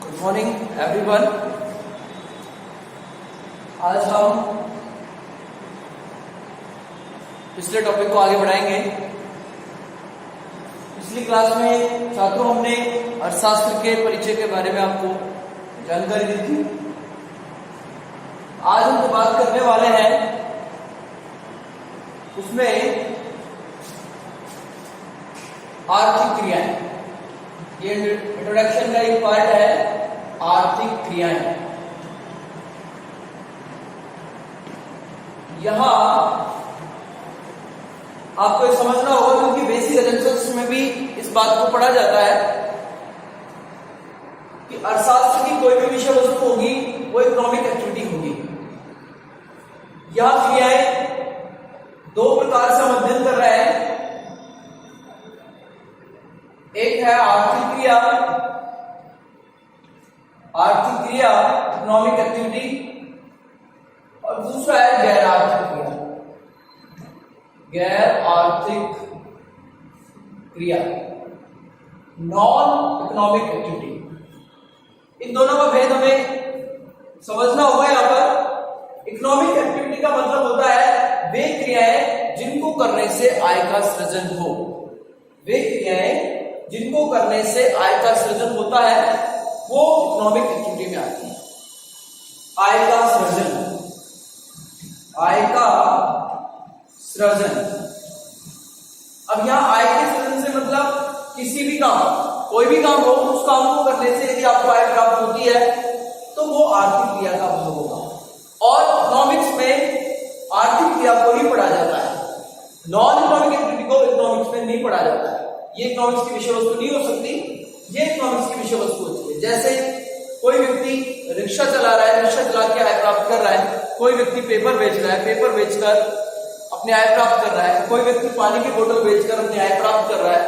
Good morning everyone. आज हम पिछले टॉपिक को आगे बढ़ाएंगे। पिछली क्लास में छात्रों हमने अर्थशास्त्र के परिचय के बारे में आपको जानकारी दी थी। आज हम जो बात करने वाले हैं उसमें आर्थिक क्रियाएं, ये इंट्रोडक्शन का एक पार्ट है। आर्थिक क्रियाएं यहां आपको ये समझना होगा क्योंकि बेसिक एसेंशियल्स में भी इस बात को पढ़ा जाता है कि अर्थशास्त्र की कोई भी विषय वस्तु होगी वो इकोनॉमिक एक्टिविटी होगी। यह क्रियाएं दो प्रकार से हम अध्ययन कर रहे हैं। एक है आर्थिक क्रिया इकोनॉमिक एक्टिविटी, और दूसरा है गैर आर्थिक क्रिया नॉन इकोनॉमिक एक्टिविटी। इन दोनों का भेद हमें समझना होगा। यहां पर इकोनॉमिक एक्टिविटी का मतलब होता है वे क्रियाएं जिनको करने से आय का सृजन हो। वे क्रियाएं जिनको करने से आय का सृजन होता है वो इकोनॉमिक एक्टिविटी में आती है। आय का सृजन अब यहां आय के सृजन से मतलब किसी भी काम, कोई भी काम हो, उस काम को करने से यदि आपको आय प्राप्त होती है तो वो आर्थिक क्रिया का भाग होगा। और इकोनॉमिक्स में आर्थिक क्रिया को ही पढ़ा जाता है, नॉन इकोनॉमिक एक्टिविटी को इकोनॉमिक्स में नहीं पढ़ा जाता है। ये इकोनॉमिक्स की विषय वस्तु नहीं हो सकती, ये इकोनॉमिक्स की विषय वस्तु होती है। जैसे कोई व्यक्ति रिक्शा चला रहा है, रिक्शा चला के आय प्राप्त कर रहा है। कोई व्यक्ति पेपर बेच रहा है, पेपर बेचकर अपने आय प्राप्त कर रहा है। कोई व्यक्ति पानी की बोतल बेचकर अपने आय प्राप्त कर रहा है।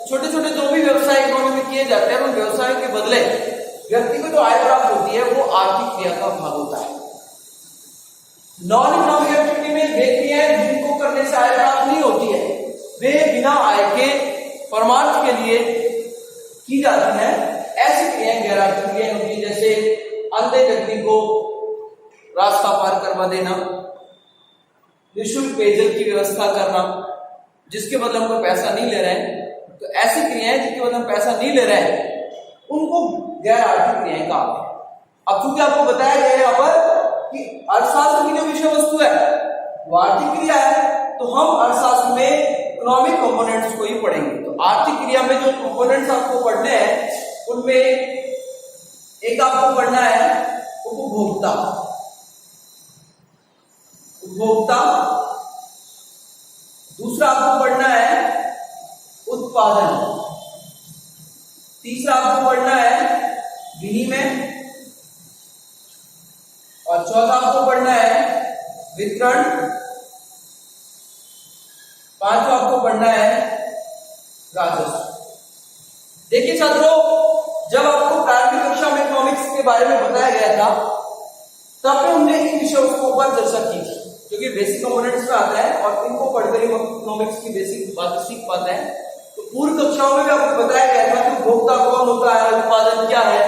छोटे छोटे जो भी व्यवसाय इकोनॉमी में किए जाते हैं उन व्यवसायों के बदले व्यक्ति को जो आय प्राप्त होती है वो आर्थिक क्रिया का भाग होता है। नॉन इकोनॉमिक एक्टिविटी में वे क्रियाएं जिनको करने से आय प्राप्त नहीं होती है, वे बिना आय के परमार्थ के लिए की जाती है। ऐसी क्रियाएं गैर आर्थिक क्रियाएं होती है। जैसे अंधे व्यक्ति को रास्ता पार करवा देना, निःशुल्क पेयजल की व्यवस्था करना जिसके बदले हम कोई पैसा नहीं ले रहे हैं। तो ऐसी क्रियाएं जिनके बदले हम पैसा नहीं ले रहे हैं उनको गैर आर्थिक क्रियाएं कहा है। अब चूंकि आपको बताया गया है यहाँ पर कि अर्थशास्त्र की जो विषय वस्तु है वो आर्थिक क्रिया है, तो हम अर्थशास्त्र में इकोनॉमिक कंपोनेंट्स को ही पढ़ेंगे। तो आर्थिक क्रिया में जो कंपोनेंट्स आपको पढ़ने हैं उनमें एक आपको पढ़ना है उपभोक्ता। दूसरा आपको पढ़ना है उत्पादन। तीसरा आपको पढ़ना है विनिमय, और चौथा आपको पढ़ना है वितरण। पांचवा आपको पढ़ना है राजस्व। देखिए छात्रों, जब आपको प्रारंभिक कक्षा में इकोनॉमिक्स के बारे में बताया गया था तब हमने इन विषयों के ऊपर चर्चा की थी, क्योंकि बेसिक कंपोनेंट्स में आता है और इनको पढ़कर ही हम इकोनॉमिक्स की बेसिक बातें सीख पाते हैं। तो पूर्व कक्षाओं में भी आपको बताया गया था कि उपभोक्ता कौन होता है, उत्पादन क्या है,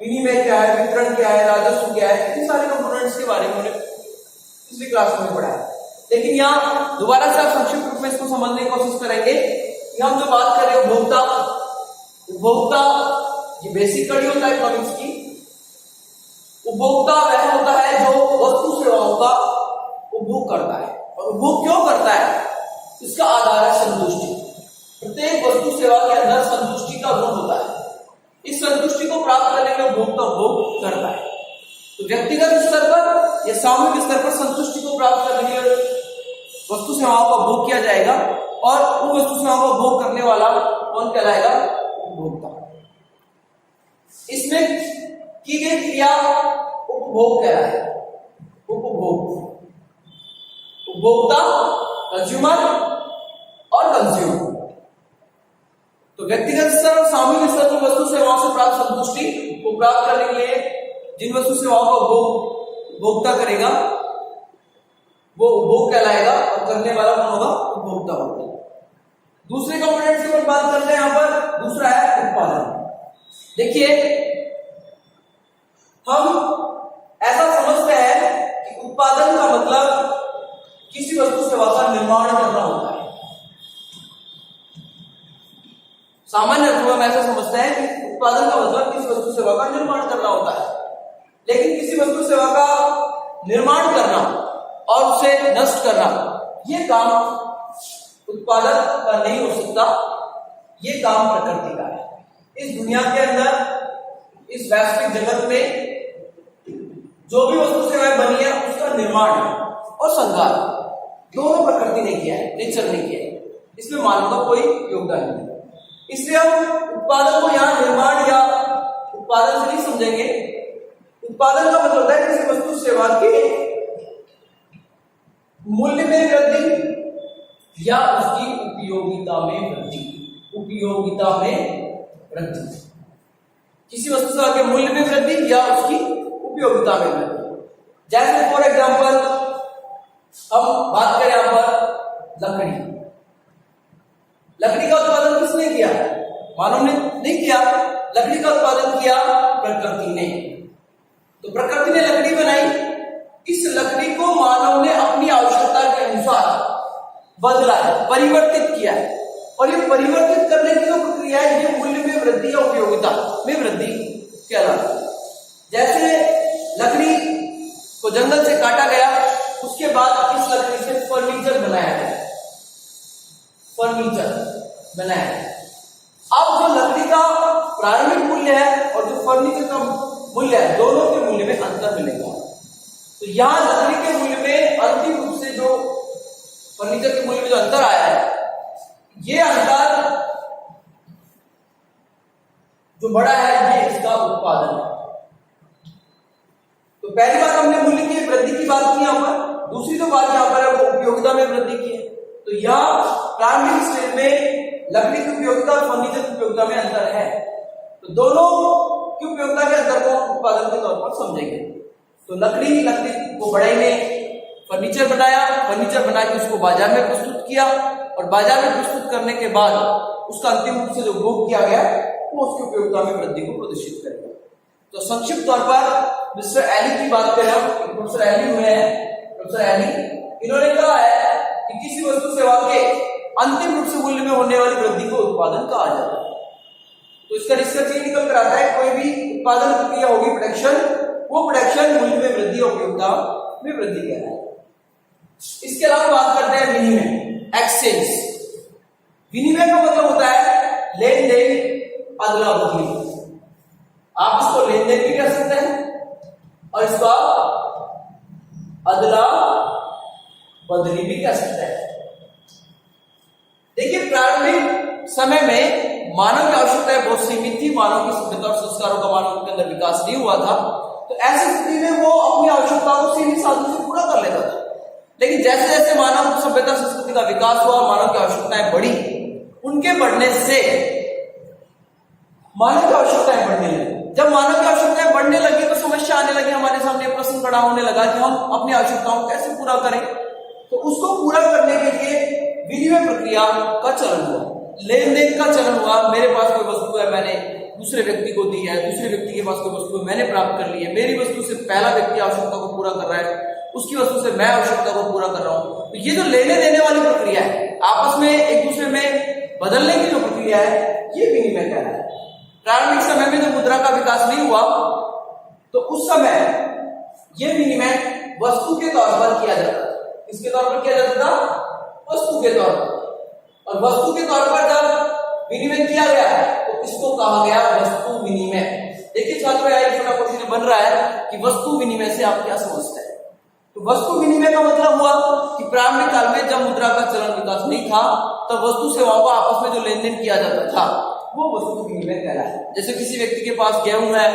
विनिमय क्या है, वितरण क्या है, राजस्व क्या है, इन सारे कंपोनेंट्स के बारे में हमने पिछली क्लास में पढ़ा है। लेकिन यहाँ दोबारा से आप संक्षिप्त रूप में इसको समझने की कोशिश करेंगे कि हम जो बात कर रहे हैं उपभोक्ता ये बेसिक कड़ी होता है इकोनॉमिक्स की। उपभोक्ता वह होता है जो वस्तु सेवाओं का उपभोग करता है। और उपभोग क्यों करता है? इसका आधार है संतुष्टि। प्रत्येक वस्तु सेवा के अंदर संतुष्टि का गुण होता है। इस संतुष्टि को प्राप्त करने के लिए उपभोक्ता उपभोग करता है। तो व्यक्तिगत स्तर पर या सामूहिक स्तर पर संतुष्टि को प्राप्त करने के लिए वस्तु सेवाओं का उपभोग किया जाएगा, और उन वस्तु सेवाओं का उपभोग करने वाला कौन कहलाएगा? उपभोक्ता। इसमें की गई क्रिया उपभोग कहलाएगा। उपभोक्ता कंज्यूमर और कंज्यूमर। तो व्यक्तिगत स्तर और सामूहिक स्तर पर वस्तु सेवाओं से प्राप्त संतुष्टि को प्राप्त करने के लिए जिन वस्तु सेवाओं का उपभोक्ता करेगा वो उपभोग कहलाएगा, और करने वाला कौन होगा? उपभोक्ता होगा। दूसरे कंपोनेंट की बात करते हैं। यहां पर दूसरा है उत्पादन। देखिए हम ऐसा समझते हैं कि उत्पादन का मतलब किसी वस्तु सेवा का निर्माण करना होता है। सामान्य अर्थों में हम ऐसा समझते हैं कि उत्पादन का मतलब किसी वस्तु सेवा का निर्माण करना होता है, लेकिन किसी वस्तु सेवा का निर्माण करना और उसे नष्ट करना, यह काम उत्पादक का नहीं हो सकता, यह काम प्रकृति का है। इस दुनिया के अंदर, इस वैश्विक जगत में जो भी वस्तु सेवाएं बनी है उसका निर्माण और संहार दोनों प्रकृति ने किया है, नेचर ने किया है, इसमें मानव का कोई योगदान नहीं। इसलिए हम उत्पादन को यहाँ निर्माण या उत्पादन से नहीं समझेंगे। उत्पादन का मतलब होता है किसी वस्तु सेवा के मूल्य में वृद्धि या उसकी उपयोगिता में वृद्धि। उपयोगिता में वृद्धि, किसी वस्तु सेवा के मूल्य में वृद्धि या उसकी उपयोगिता में वृद्धि। जैसे फॉर एग्जांपल हम बात करें यहां पर लकड़ी। लकड़ी का उत्पादन किसने किया? मानव ने नहीं किया, लकड़ी का उत्पादन किया प्रकृति ने। तो प्रकृति ने लकड़ी बनाई, इस लकड़ी को मानव ने अपनी आवश्यकता के अनुसार बदला है, परिवर्तित किया है, और ये परिवर्तित करने की जो प्रक्रिया है ये मूल्य में वृद्धि या उपयोगिता में वृद्धि कहलाती है। जैसे लकड़ी को जंगल से काटा गया, उसके बाद इस लकड़ी से फर्नीचर बनाया गया, फर्नीचर बनाया गया। अब जो लकड़ी का प्रारंभिक मूल्य है और जो फर्नीचर का मूल्य है, दोनों के मूल्य में अंतर मिलेगा। तो यहां लकड़ी के मूल्य में अंतिम रूप से जो फर्नीचर के मूल्य में जो अंतर आया है, ये अंतर जो बड़ा है ये इसका उत्पादन है। तो पहली बात हमने मूल्य की वृद्धि की बात की यहां पर, दूसरी जो बात यहां पर है वो उपयोगिता में वृद्धि की है। तो यहां प्रारंभिक स्टेज में लकड़ी की उपयोगिता और फर्नीचर की उपयोगिता में अंतर है, तो दोनों की उपयोगिता के अंतर को उत्पादन के तौर पर समझेंगे। तो लकड़ी को बढ़ई में फर्नीचर बनाया, फर्नीचर बना के उसको बाजार में प्रस्तुत किया, और बाजार में प्रस्तुत करने के बाद उसका अंतिम रूप से जो भोग किया गया वो उसकी उपयोगिता में वृद्धि को प्रदर्शित करेगा। तो संक्षिप्त तौर पर मिस्टर एली की बात करें हम, प्रोफेसर एली हुए हैं, प्रोफेसर एली, इन्होंने कहा है कि किसी वस्तु सेवा के अंतिम रूप से मूल्य में होने वाली वृद्धि को उत्पादन कहा जाता है। तो इसका निष्कर्ष ये निकल कर आता है, कोई भी उत्पादन प्रक्रिया होगी प्रोडक्शन, वो प्रोडक्शन मूल्य में वृद्धि और उपयोगिता में वृद्धि कहलाता है। इसके अलावा बात करते हैं विनिमय, एक्सचेंज। विनिमय का मतलब होता है लेन देन, अदला बदली। आप इसको लेन देन भी कह सकते हैं और इसका अदला बदली भी कह सकते हैं। देखिए, प्रारंभिक समय में मानव की आवश्यकताएं बहुत सीमित थी, मानव की सभ्यता और संस्कारों का मानव के अंदर विकास नहीं हुआ था, तो ऐसी स्थिति में वो अपनी आवश्यकताओं को सीमित साधनों से पूरा कर लेता था। लेकिन जैसे जैसे मानव सभ्यता संस्कृति का विकास हुआ, मानव की आवश्यकताएं बढ़ी, उनके बढ़ने से मानव की आवश्यकताएं बढ़ने लगी। जब मानव की आवश्यकताएं बढ़ने लगी तो समस्या आने लगी, हमारे सामने प्रश्न खड़ा होने लगा कि हम अपनी आवश्यकताओं को कैसे पूरा करें। तो उसको पूरा करने के लिए विनिमय प्रक्रिया का चलन हुआ, लेन देन का चलन हुआ। मेरे पास कोई वस्तु है, मैंने दूसरे व्यक्ति को दी है, दूसरे व्यक्ति के पास कोई वस्तु है, मैंने प्राप्त कर ली है। मेरी वस्तु से पहला व्यक्ति आवश्यकता को पूरा कर रहा है, उसकी वस्तु से मैं आवश्यकता को पूरा कर रहा हूं। तो ये जो लेने देने वाली प्रक्रिया है, आपस में एक दूसरे में बदलने की जो प्रक्रिया है, ये विनिमय कहलाता है। प्रारंभिक समय में जब मुद्रा का विकास नहीं हुआ तो उस समय ये विनिमय वस्तु के तौर पर किया जाता था। किसके तौर पर किया जाता था? वस्तु के तौर पर। और वस्तु के तौर पर जब विनिमय किया गया तो इसको कहा गया वस्तु विनिमय। देखिए छात्रों, एक छोटा क्वेश्चन बन रहा है कि वस्तु विनिमय से आप क्या समझते हैं? तो वस्तु विनिमय का मतलब हुआ कि प्रारंभिक काल में जब मुद्रा का चलन विकास नहीं था, तब वस्तु सेवाओं का आपस में जो लेन देन किया जाता था वो वस्तु विनिमय कहलाता है। जैसे किसी व्यक्ति के पास गेहूं है,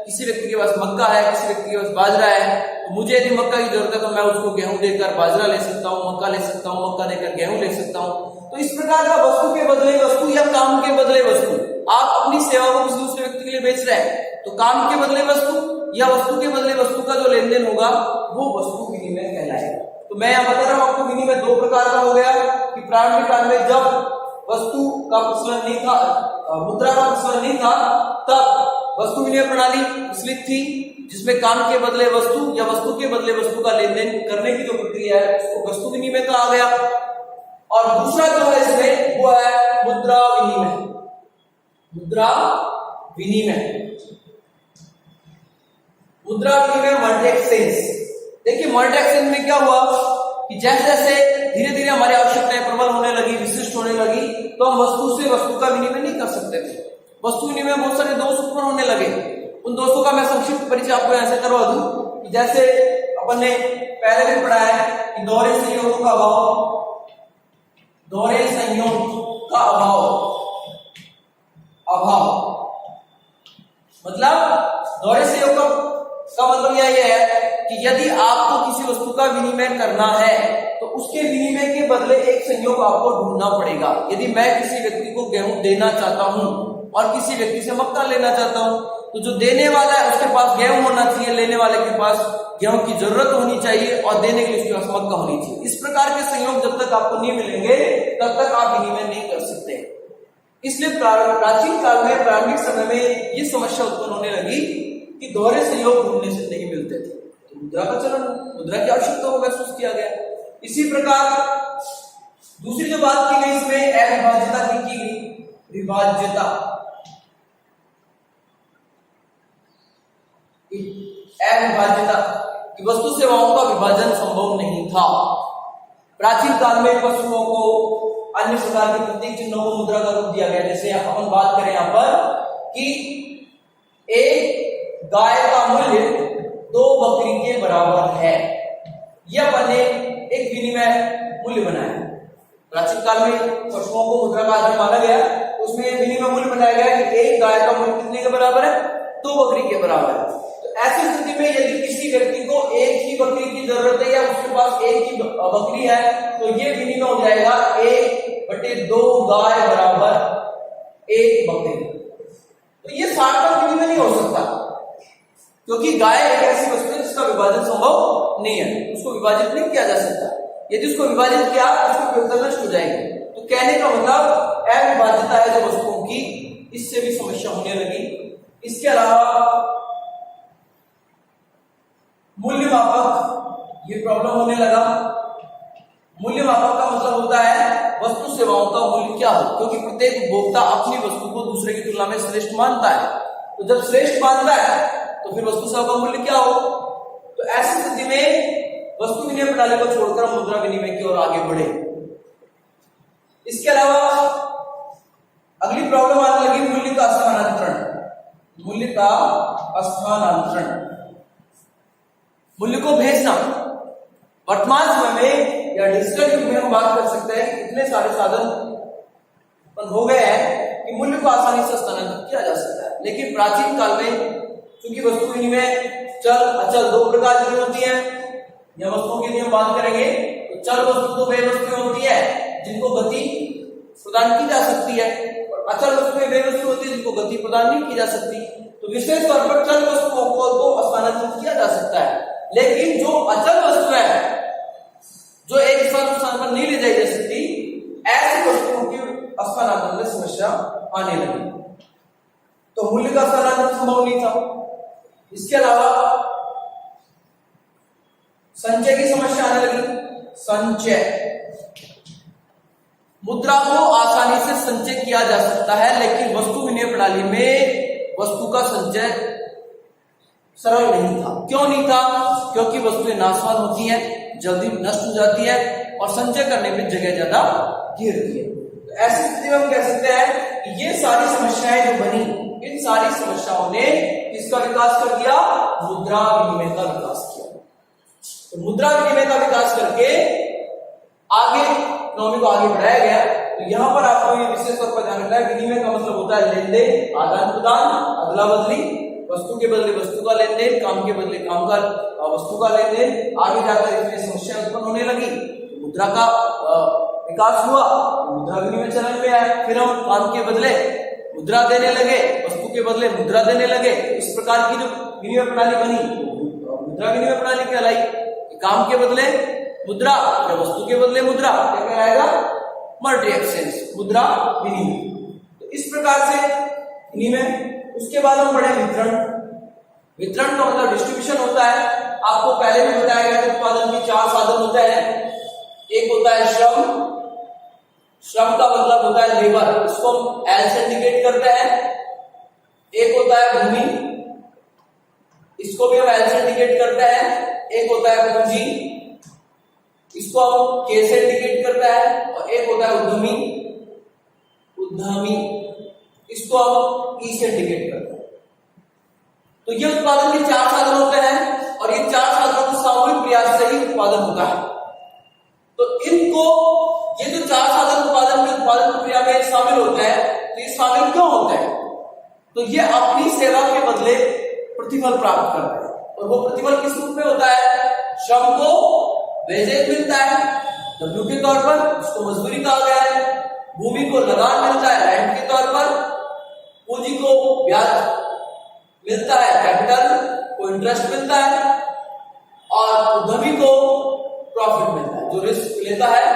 किसी व्यक्ति के पास मक्का है, किसी व्यक्ति के पास बाजरा है, तो मुझे यदि मक्का की जरूरत है तो मैं उसको गेहूं देकर बाजरा ले सकता हूं, मक्का ले सकता हूं, मक्का देकर गेहूं ले सकता हूं। तो इस प्रकार का वस्तु के बदले वस्तु या काम के बदले वस्तु, आप अपनी सेवा को किसी दूसरे व्यक्ति के लिए बेच रहे हैं, तो काम के बदले वस्तु या वस्तु के बदले वस्तु का जो लेन देन होगा वो वस्तु विनिमय कहलाएगा। तो मैं यहाँ बता रहा हूं आपको, विनिमय दो प्रकार का हो गया कि प्रारंभिक काल में जब वस्तु का प्रचलन नहीं था, मुद्रा का प्रचलन नहीं था, तब वस्तु विनिमय प्रणाली प्रचलित थी, जिसमें काम के बदले वस्तु या वस्तु के बदले वस्तु का लेन देन करने की जो प्रक्रिया है उसको वस्तु विनिमय कहा गया। और दूसरा जो है इसमें वो है मुद्रा विनिमय। मुद्रा विनिमय, मुद्रा विनिमय मल्टी एक्सचेंज। देखिए मल्टी एक्सचेंज में क्या हुआ कि जैसे जैसे धीरे धीरे हमारी आवश्यकताएं प्रबल होने लगी, विशिष्ट होने लगी, तो हम वस्तु से वस्तु का विनिमय नहीं कर सकते थे। वस्तु विनिमय बहुत सारे दोष उत्पन्न होने लगे। उन दोस्तों का मैं संक्षिप्त परिचय आपको ऐसे करवा दूं कि जैसे अपन ने पहले भी पढ़ा है कि दोहरे संयोग का अभाव, दोहरे संयोग का अभाव मतलब दोहरे संयोग का मतलब यह है कि यदि आपको किसी वस्तु का विनिमय करना है तो उसके विनिमय के बदले एक संयोग आपको ढूंढना पड़ेगा। यदि मैं किसी व्यक्ति को गेहूं देना चाहता हूं और किसी व्यक्ति से मक्का लेना चाहता हूं, तो जो देने वाला है उसके पास गेहूं होना चाहिए, लेने वाले के पास गेहूं की जरूरत होनी चाहिए और देने के लिए उसके पास मक्का होनी चाहिए। इस प्रकार के संयोग जब तक आपको नहीं मिलेंगे तब तक आप विनिमय नहीं कर सकते। इसलिए प्राचीन काल में, प्रारंभिक समय में ये समस्या उत्पन्न होने लगी कि दोहरे संयोग ढूंढने से नहीं मिलते थे, तो मुद्रा का चलन, मुद्रा की आवश्यकता को महसूस किया गया। इसी प्रकार दूसरी जो बात की गई इसमें अविभाज्यता की गई, विभाज्यता, अविभाज्यता कि वस्तु सेवाओं का विभाजन संभव नहीं था। प्राचीन काल में वस्तुओं को अन्य प्रकार के प्रतीक चिन्हों को मुद्रा का रूप दिया गया। जैसे अपन बात करें यहां पर कि एक गाय का मूल्य 2 बकरी के बराबर है, यह बने एक विनिमय मूल्य बनाया। प्राचीन काल में पशुओं को मुद्रा का आधार माना गया, उसमें विनिमय मूल्य बनाया गया कि एक गाय का मूल्य कितने के बराबर है, 2 बकरी के बराबर है। तो ऐसी स्थिति में यदि किसी व्यक्ति को एक ही बकरी की जरूरत है या उसके पास एक ही बकरी है, तो ये विनिमय हो जाएगा 1/2 गाय बराबर 1 बकरी। तो ये सार्थक विनिमय नहीं हो सकता, क्योंकि गाय एक ऐसी वस्तु है जिसका विभाजन संभव नहीं है, उसको विभाजित नहीं किया जा सकता। यदि उसको विभाजित किया उसकी उपयोगिता नष्ट हो जाएगी। तो कहने का मतलब अविभाज्यता है जो वस्तुओं की, इससे भी समस्या होने लगी। इसके अलावा मूल्य मापक, ये प्रॉब्लम होने लगा। मूल्य मापक का मतलब होता है वस्तु सेवाओं का मूल्य क्या हो, क्योंकि प्रत्येक उपभोक्ता अपनी वस्तु को दूसरे की तुलना में श्रेष्ठ मानता है। तो जब श्रेष्ठ मानता है तो फिर वस्तु सेवा का मूल्य क्या हो। तो ऐसी स्थिति में वस्तु विनिमय प्रणाली को छोड़कर हम मुद्रा विनिमय की ओर आगे बढ़े। इसके अलावा अगली प्रॉब्लम आने लगी मूल्य का स्थानांतरण। मूल्य का स्थानांतरण, मूल्य को भेजना। वर्तमान समय में या डिजिटल युग में हम बात कर सकते हैं कि इतने सारे साधन हो गए हैं कि मूल्य को आसानी से स्थानांतरित किया जा सकता है। लेकिन प्राचीन काल में क्योंकि वस्तु विनिमय चल अचल 2 प्रकार की होती है, या वस्तुओं की हम बात करेंगे तो चल वस्तु तो वे वस्तुएं होती है जिनको गति प्रदान की जा सकती है, और अचल वस्तुएं वे वस्तु होती है जिनको गति प्रदान नहीं की जा सकती। तो विशेष तौर पर चल वस्तुओं को स्थानांतरित किया जा सकता है, लेकिन जो अचल वस्तु है जो एक स्थान पर नहीं ले जाई जा सकती, ऐसी वस्तुओं की स्थानांतरण में समस्या आने लगी। तो मूल्य का स्थानांतरण संभव नहीं था। इसके अलावा संचय की समस्या आने लगी। संचय, मुद्रा को आसानी से संचय किया जा सकता है, लेकिन वस्तु विनिमय प्रणाली में वस्तु का संचय सरल नहीं था। क्यों नहीं था? क्योंकि वस्तुएं नाशवान होती हैं, जल्दी नष्ट हो जाती है और संचय करने में जगह ज्यादा घेरती है। तो ऐसी स्थिति में हम कह सकते हैं कि ये सारी समस्याएं जो बनी, इन सारी समस्याओं ने किसका विकास कर दिया? मुद्रा विनिमय का विकास किया। तो मुद्रा विनिमय का विकास करके आगे इकोनॉमी को आगे बढ़ाया गया। तो यहां पर आपको ये विशेष तौर पर ध्यान रखना है, विनिमय का मतलब होता है लेन देन, आदान प्रदान, अदला बदली, वस्तु के बदले वस्तु का लेन देन, काम के बदले काम का वस्तु का लेन देन। आगे जाकर इसमें समस्या उत्पन्न होने लगी, तो मुद्रा का विकास हुआ, मुद्रा विनिमय चलन में आया। फिर हम काम के बदले मुद्रा देने लगे, वस्तु के बदले मुद्रा देने लगे। इस प्रकार की जो विनिमय प्रणाली बनी मुद्रा विनिमय प्रणाली कहलाई। काम के बदले मुद्रा या वस्तु के बदले मुद्रा, क्या कहलाएगा? मल्टी एक्सचेंज, मुद्रा विनिमय। तो इस प्रकार से विनिमय उसके बाद हम पढ़े वितरण। वितरण का मतलब डिस्ट्रीब्यूशन होता है। आपको पहले भी बताया गया कि उत्पादन के 4 साधन होते हैं। एक होता है श्रम, श्रम का मतलब होता है लेबर, इसको हम एल से इंडिकेट करते हैं। एक होता है भूमि, इसको भी हम एल से इंडिकेट करते हैं। एक होता है पूंजी, इसको हम के से इंडिकेट करते हैं। और एक होता है उद्यमी, उद्यमी, इसको हम ई से इंडिकेट करते हैं। तो ये उत्पादन के 4 साधन होते हैं और ये 4 साधनों के सामूहिक प्रयास से ही उत्पादन होता है। तो इनको, ये जो 4 साधन उत्पादन प्रक्रिया में शामिल होते हैं, तो ये शामिल क्यों होते हैं? तो ये अपनी सेवा के बदले प्रतिफल प्राप्त करते हैं। और वो प्रतिफल किस रूप में होता है? श्रम को वेजेज मिलता है डब्ल्यू के तौर पर, उसको मजदूरी कहा गया है। भूमि को लगान मिलता है रेंट के तौर पर। पूंजी को ब्याज मिलता है, कैपिटल को इंटरेस्ट मिलता है। और उद्यमी को प्रॉफिट मिलता है, जो रिस्क लेता है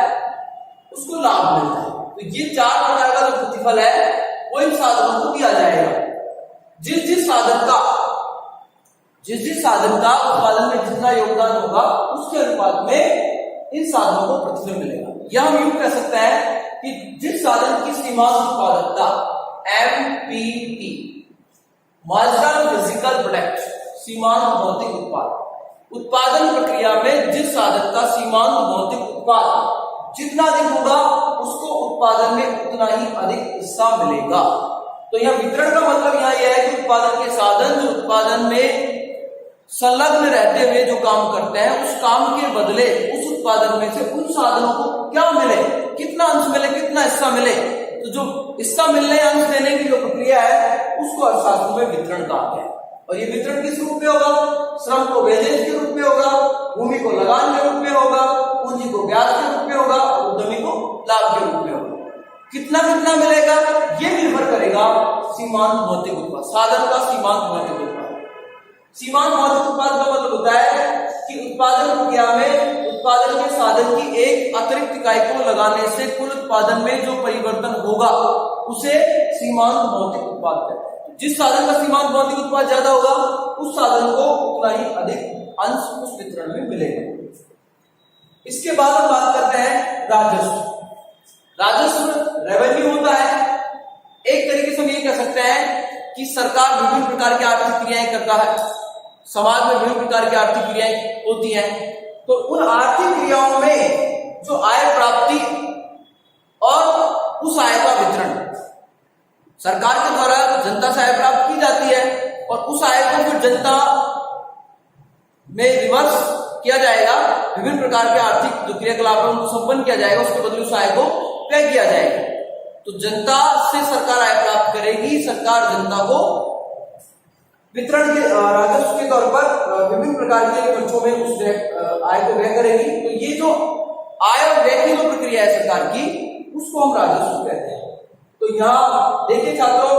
उसको लाभ मिलता है। तो ये 4 प्रकार का जो प्रतिफल है वो इन साधनों को दिया जाएगा। जिस जिस साधन का उत्पादन में जितना योगदान होगा उसके अनुपात में इन साधनों को प्रतिफल मिलेगा। या हम यूं कह सकते हैं कि जिस साधन की सीमांत उत्पादकता MPP, मार्जिनल फिजिकल प्रोडक्ट, सीमांत भौतिक उत्पादन प्रक्रिया में जिस साधन का सीमांत भौतिक उत्पाद जितना अधिक होगा उसको उत्पादन में उतना ही अधिक हिस्सा मिलेगा। तो यह वितरण का मतलब यहां यह है कि उत्पादन के साधन जो उत्पादन में संलग्न रहते हुए जो काम करते हैं, उस काम के बदले उस उत्पादन में से उन साधनों को क्या मिले, कितना अंश मिले, कितना हिस्सा मिले। तो जो हिस्सा मिलने या अंश देने की जो प्रक्रिया है उसको अर्थशास्त्र में वितरण कहा गया है। और ये वितरण किस रूप में होगा? श्रम को वेजेज के रूप में होगा, भूमि को लगान के रूप में होगा, पूंजी को ब्याज के रूप में होगा और उद्यमी को लाभ के रूप में होगा। कितना कितना मिलेगा ये निर्भर करेगा सीमांत भौतिक उत्पाद, साधन का सीमांत भौतिक उत्पाद। सीमांत भौतिक उत्पाद का मतलब होता है कि उत्पादन प्रक्रिया में उत्पादन के साधन की एक अतिरिक्त इकाई को लगाने से कुल उत्पादन में जो परिवर्तन होगा उसे सीमांत भौतिक उत्पाद कहते हैं। जिस साधन का सीमांत भौतिक उत्पाद ज्यादा होगा उस साधन को उतना ही अधिक अंश उस वितरण में मिलेगा। इसके बाद हम बात करते हैं राजस्व। राजस्व रेवेन्यू होता है। एक तरीके से हम ये कह सकते हैं कि सरकार विभिन्न प्रकार की आर्थिक क्रियाएं करता है, समाज में विभिन्न प्रकार की आर्थिक क्रियाएं होती हैं। तो उन आर्थिक क्रियाओं में जो आय प्राप्ति और उस आय का वितरण, सरकार के द्वारा जनता से आय प्राप्त की जाती है और उस आय को फिर जनता में रिवर्स किया जाएगा, विभिन्न प्रकार के आर्थिक जो क्रियाकलापों को संपन्न किया जाएगा, उसके बदले उस आय को व्यय किया जाएगा। तो जनता से सरकार आय प्राप्त करेगी, सरकार जनता को वितरण के राजस्व के तौर पर विभिन्न प्रकार के खर्चों में उस आय को व्यय करेगी। तो ये जो आय और व्यय की जो प्रक्रिया है सरकार की, उसको हम राजस्व कहते हैं। तो यहाँ देखिए छात्रों,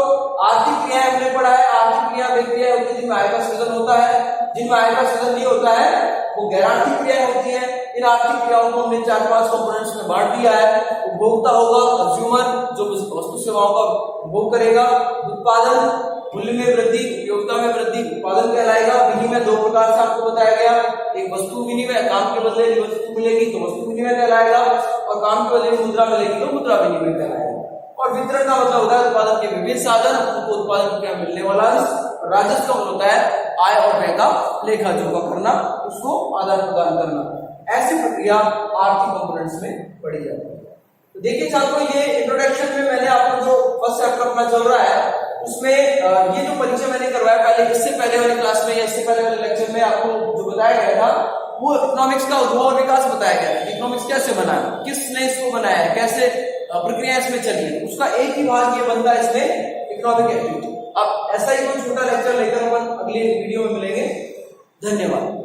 आर्थिक क्रियाएं हमने पढ़ा है। आर्थिक क्रिया वे क्रियाएं होती है जिनमें आय का सृजन होता है, जिनमें आय का सृजन नहीं होता है वो गैर आर्थिक क्रियाएं होती हैं। इन आर्थिक क्रियाओं को हमने 4-5 कंपोनेंट्स में बांट दिया है। उपभोक्ता होगा, कंज्यूमर, जो वस्तु सेवाओं का उपभोग करेगा। उत्पादन, मूल्य में वृद्धि, उपयोगिता में वृद्धि उत्पादन कहलाएगा। विनिमय 2 प्रकार से आपको बताया गया, एक वस्तु विनिमय, काम के बदले वस्तु मिलेगी तो वस्तु विनिमय कहलाएगा, और काम के बदले मुद्रा मिलेगी तो मुद्रा विनिमय कहलाएगा। और वितरण का मतलब होता है उत्पादन के विभिन्न साधन, उनको उत्पादन प्रक्रिया में मिलने वाला राजस्व का मतलब होता है आय और व्यय का लेखा जोखा करना, उसको आदान प्रदान करना। ऐसी प्रक्रिया आर्थिक कंपोनेंट्स में पढ़ी जाती है। तो देखिए छात्रों, ये इंट्रोडक्शन में मैंने आपको जो फर्स्ट चैप्टर अपना चल रहा है उसमें ये जो परिचय मैंने करवाया पहले, इससे पहले वाली क्लास में या इससे पहले वाले लेक्चर में आपको जो बताया गया था वो इकोनॉमिक्स का उद्भव और विकास बताया गया था। इकोनॉमिक्स कैसे बना, किसने इसको बनाया, कैसे प्रक्रिया इसमें चली है, उसका एक ही भाग ये बनता है इसमें इकोनॉमिक एक्टिविटी। अब ऐसा ही कोई छोटा लेक्चर लेकर अपन अगले वीडियो में मिलेंगे। धन्यवाद।